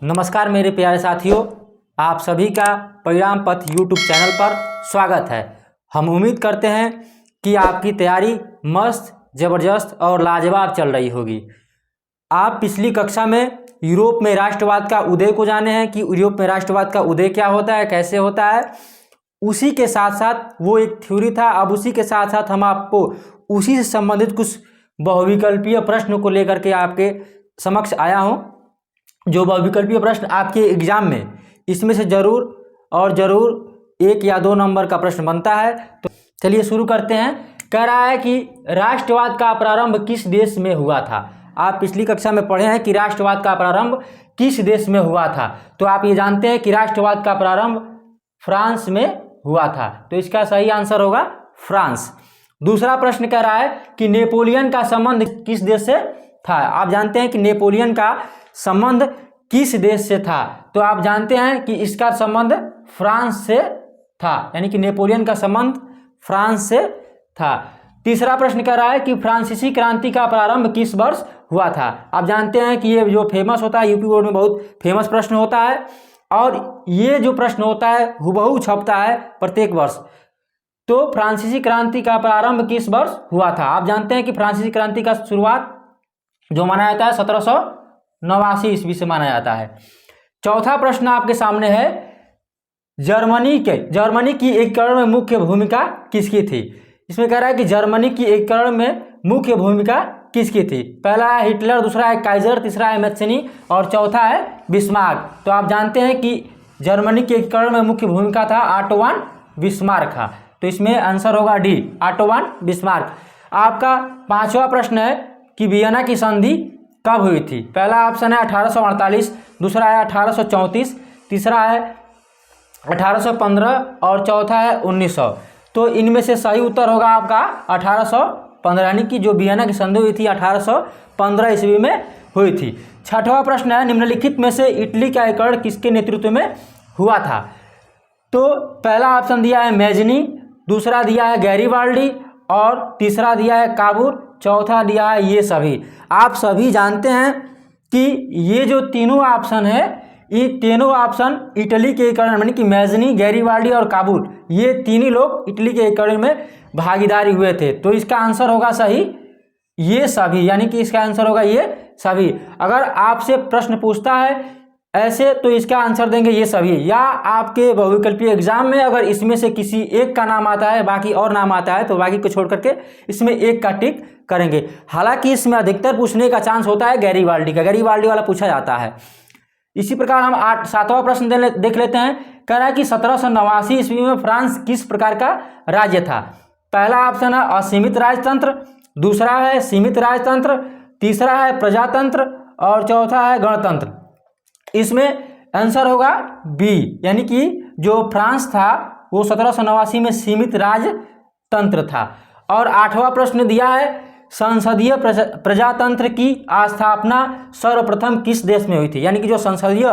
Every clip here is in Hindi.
नमस्कार मेरे प्यारे साथियों, आप सभी का परिणाम पथ यूट्यूब चैनल पर स्वागत है। हम उम्मीद करते हैं कि आपकी तैयारी मस्त, ज़बरदस्त और लाजवाब चल रही होगी। आप पिछली कक्षा में यूरोप में राष्ट्रवाद का उदय को जाने हैं कि यूरोप में राष्ट्रवाद का उदय क्या होता है, कैसे होता है। उसी के साथ साथ वो एक थ्योरी था। अब उसी के साथ साथ हम आपको उसी से संबंधित कुछ बहुविकल्पीय प्रश्न को लेकर के आपके समक्ष आया हूँ, जो बहुविकल्पीय प्रश्न आपके एग्जाम में इसमें से जरूर और जरूर 1 या 2 नंबर का प्रश्न बनता है। तो चलिए शुरू करते हैं। कह रहा है कि राष्ट्रवाद का प्रारंभ किस देश में हुआ था। आप पिछली कक्षा में पढ़े हैं कि राष्ट्रवाद का प्रारंभ किस देश में हुआ था। तो आप ये जानते हैं कि राष्ट्रवाद का प्रारंभ फ्रांस में हुआ था। तो इसका सही आंसर होगा फ्रांस। दूसरा प्रश्न कह रहा है कि नेपोलियन का संबंध किस देश से था। आप जानते हैं कि नेपोलियन का संबंध किस देश से था। तो आप जानते हैं कि इसका संबंध फ्रांस से था, यानी कि नेपोलियन का संबंध फ्रांस से था। तीसरा प्रश्न कह रहा है कि फ्रांसीसी क्रांति का प्रारंभ किस वर्ष हुआ था। आप जानते हैं कि ये जो फेमस होता है, यूपी बोर्ड में बहुत फेमस प्रश्न होता है और ये जो प्रश्न होता है हुबहू छपता है प्रत्येक वर्ष। तो फ्रांसीसी क्रांति का प्रारंभ किस वर्ष हुआ था। आप जानते हैं कि फ्रांसीसी क्रांति का शुरुआत जो माना जाता है 1789 ईस्वी से माना जाता है। चौथा प्रश्न आपके सामने है, जर्मनी की एकीकरण में मुख्य भूमिका किसकी थी। इसमें कह रहा है कि जर्मनी की एकीकरण में मुख्य भूमिका किसकी थी। पहला है हिटलर, दूसरा है काइजर, तीसरा है मैत्सिनी और चौथा है बिस्मार्क। तो आप जानते हैं कि जर्मनी के एकीकरण में मुख्य भूमिका था ऑटो वन बिस्मार्क का। तो इसमें आंसर होगा डी, ऑटो वन बिस्मार्क। आपका पांचवा प्रश्न है कि वियना की संधि कब हुई थी। पहला ऑप्शन है 1848, दूसरा है 1834, तीसरा है 1815 और चौथा है 1900। तो इनमें से सही उत्तर होगा आपका 1815, यानी कि जो वियना की संधि हुई थी 1815 ईस्वी में हुई थी। छठवां प्रश्न है, निम्नलिखित में से इटली का एकीकरण किसके नेतृत्व में हुआ था। तो पहला ऑप्शन दिया है मैजनी, दूसरा दिया है गैरीबाल्डी और तीसरा दिया है काबूर, चौथा दिया है ये सभी। आप सभी जानते हैं कि ये जो तीनों ऑप्शन है, ये तीनों ऑप्शन इटली के एकीकरण यानी कि मैजनी, गैरीबाल्डी और काबूल, ये तीन ही लोग इटली के एकीकरण में भागीदारी हुए थे। तो इसका आंसर होगा सही ये सभी, यानी कि इसका आंसर होगा ये सभी। अगर आपसे प्रश्न पूछता है ऐसे तो इसका आंसर देंगे ये सभी, या आपके बहुविकल्पीय एग्जाम में अगर इसमें से किसी एक का नाम आता है बाकी और नाम आता है तो बाकी को छोड़ करके इसमें एक का टिक करेंगे। हालांकि इसमें अधिकतर पूछने का चांस होता है गैरीबाल्डी का, गैरीबाल्डी वाला पूछा जाता है। इसी प्रकार हम 7वां प्रश्न देख लेते हैं। कह रहा है कि 1789 ईस्वी में फ्रांस किस प्रकार का राज्य था। पहला ऑप्शन है असीमित राजतंत्र, दूसरा है सीमित राजतंत्र, तीसरा है प्रजातंत्र और चौथा है गणतंत्र। इसमें आंसर होगा बी, यानी कि जो फ्रांस था वो 1789 में सीमित राजतंत्र था। और 8वां प्रश्न दिया है, संसदीय प्रजातंत्र की स्थापना सर्वप्रथम किस देश में हुई थी। यानी कि जो संसदीय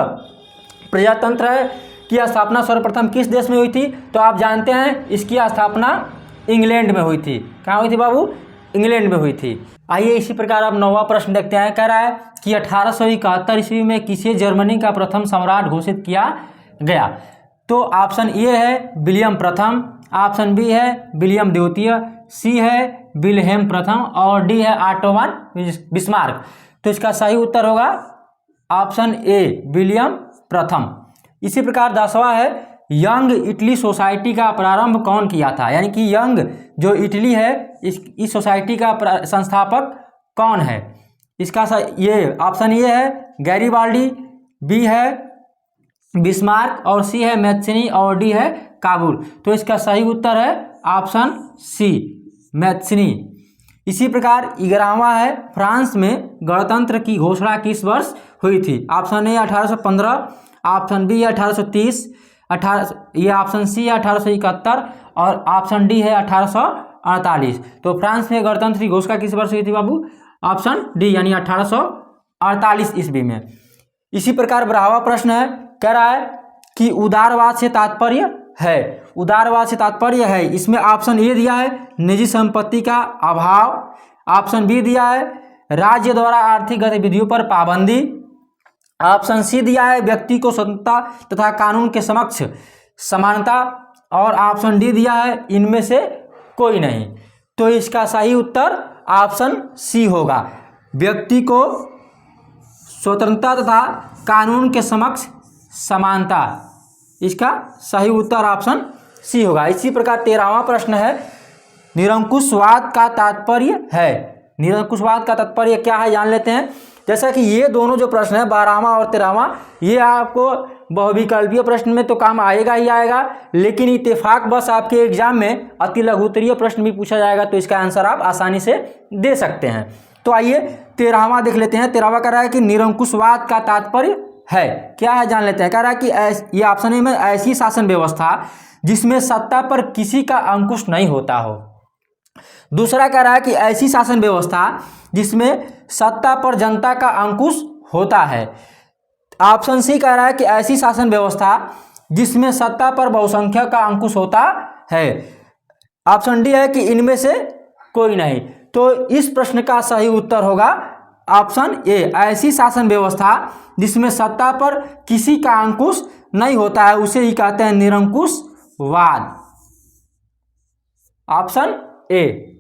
प्रजातंत्र है की स्थापना सर्वप्रथम किस देश में हुई थी। तो आप जानते हैं इसकी स्थापना इंग्लैंड में हुई थी। कहाँ हुई थी बाबू? इंग्लैंड में हुई थी। आइए इसी प्रकार अब 9वां प्रश्न देखते हैं। कह रहा है कि 1871 ईस्वी में किसे जर्मनी का प्रथम सम्राट घोषित किया गया। तो ऑप्शन ए है विलियम प्रथम, ऑप्शन बी है विलियम द्वितीय, सी है विल्हेम प्रथम और डी है ऑटो वन बिस्मार्क। तो इसका सही उत्तर होगा ऑप्शन ए विलियम प्रथम। इसी प्रकार 10वां है, यंग इटली सोसाइटी का प्रारंभ कौन किया था। यानी कि यंग जो इटली है इस सोसाइटी का संस्थापक कौन है। इसका ये ऑप्शन ये है गैरीबाल्डी, बी है बिस्मार्क और सी है मैत्सिनी और डी है काबूल। तो इसका सही उत्तर है ऑप्शन सी मैत्सिनी। इसी प्रकार 11वां है, फ्रांस में गणतंत्र की घोषणा किस वर्ष हुई थी। ऑप्शन ए 1815, ऑप्शन बी 1830, ये ऑप्शन सी है 1871 और ऑप्शन डी है 1848। तो फ्रांस में गणतंत्र की घोषणा किस वर्ष हुई थी बाबू? ऑप्शन डी यानी 1848 ईस्वी में। इसी प्रकार 12वां प्रश्न है, कह रहा है कि उदारवाद से तात्पर्य है। उदारवाद से तात्पर्य है, इसमें ऑप्शन ए दिया है निजी संपत्ति का अभाव, ऑप्शन बी दिया है राज्य द्वारा आर्थिक गतिविधियों पर पाबंदी, ऑप्शन सी दिया है व्यक्ति को स्वतंत्रता तथा कानून के समक्ष समानता, और ऑप्शन डी दिया है इनमें से कोई नहीं। तो इसका सही उत्तर ऑप्शन सी होगा, व्यक्ति को स्वतंत्रता तथा कानून के समक्ष समानता। इसका सही उत्तर ऑप्शन सी होगा। इसी प्रकार 13वां प्रश्न है, निरंकुशवाद का तात्पर्य है। निरंकुशवाद का तात्पर्य क्या है जान लेते हैं। जैसा कि ये दोनों जो प्रश्न है 12वां और 13वां, ये आपको बहुविकल्पीय प्रश्न में तो काम आएगा ही आएगा, लेकिन इत्तेफाक बस आपके एग्जाम में अति लघुत्तरीय प्रश्न भी पूछा जाएगा, तो इसका आंसर आप आसानी से दे सकते हैं। तो आइए 13वां देख लेते हैं। 13वां कह रहा है कि निरंकुशवाद का तात्पर्य है, क्या है जान लेते हैं। कह रहा है कि ये ऑप्शन ए में ऐसी शासन व्यवस्था जिसमें सत्ता पर किसी का अंकुश नहीं होता हो। दूसरा कह रहा है कि ऐसी शासन व्यवस्था जिसमें सत्ता पर जनता का अंकुश होता है। ऑप्शन सी कह रहा है कि ऐसी शासन व्यवस्था जिसमें सत्ता पर बहुसंख्यक का अंकुश होता है। ऑप्शन डी है कि इनमें से कोई नहीं। तो इस प्रश्न का सही उत्तर होगा ऑप्शन ए, ऐसी शासन व्यवस्था जिसमें सत्ता पर किसी का अंकुश नहीं होता है, उसे ही कहते हैं निरंकुशवाद। Option A.